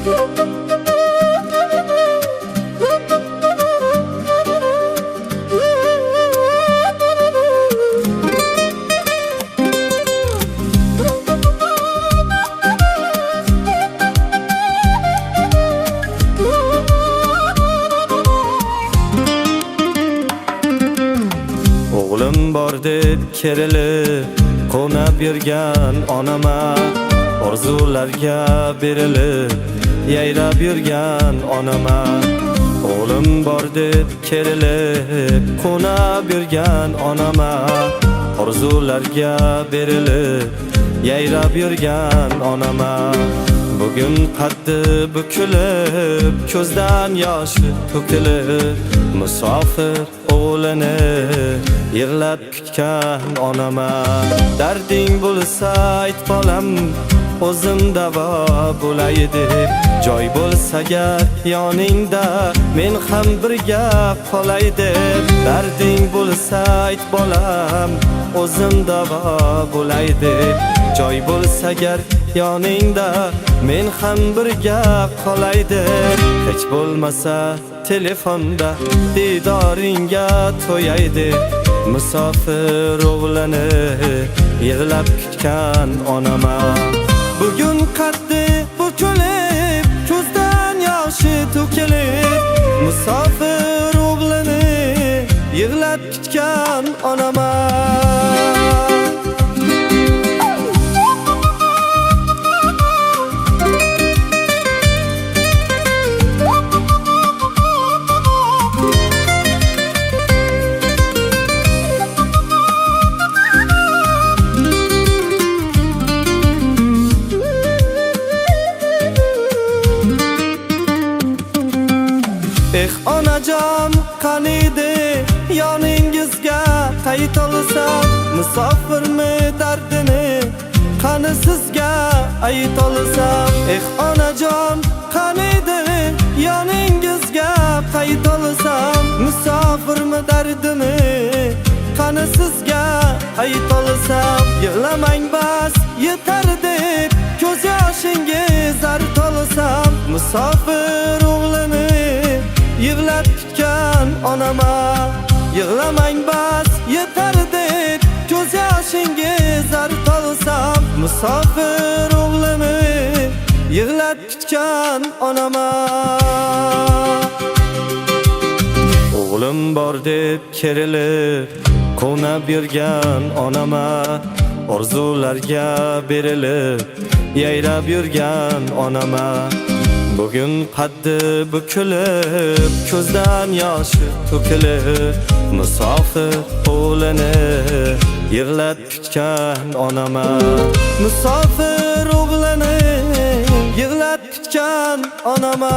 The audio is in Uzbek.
O'g'lim bor deb kerilib qo'nab yurgan onama, orzularga berilib yayrab yurgan onama. O'g'lim bor deb kerilib qo'nab yurgan onama, orzularga berilib yayrab yurgan onama. Bugun qaddi bukilib, ko'zdan yoshi to'kilib, musofir o'g'lini yig'lab kutgan onama. Darding bo'lsa ayt bolam, o'zim davo bo'lay deb, joy bo'lsa agar yoningda men ham birga qolay deb. Darding bo'lsa ayt bolam, o'zim davo bo'lay deb, joy bo'lsa agar yoningda men ham birga qolay deb. Hech bo'lmasa telefonda didoringga to'yay deb, musofir o'g'lini yig'lab kutgan onama. Bugun qaddi bukilib, ko'zdan yoshi to'kilib, musofir o'g'lini yig'lab kutgan onama. Onajon qaniydi yoningizga qayt olsam, musofirmi dardini qani sizga ayt olsam. Onajon qaniydi yoningizga qayt olsam, musofirmi dardini qani sizga ayt olsam. Yig'lamang bas yetar deb ko'z yoshingiz zart olsam, musofir o'g'lini yig'lab kutgan onama. Yig'lamang bas yetar deb ko'z yoshingiz zart olsam, musofir o'g'lini yig'lab kutgan onama. O'g'lim bor deb kerilib qo'nab yurgan onama, orzularga berilib yayrab yurgan onama. Bugun qaddi bukilib, ko'zdan yoshi to'kilib, musofir o'g'lini yig'lab kutgan onama. Musofir o'g'lini yig'lab kutgan onama.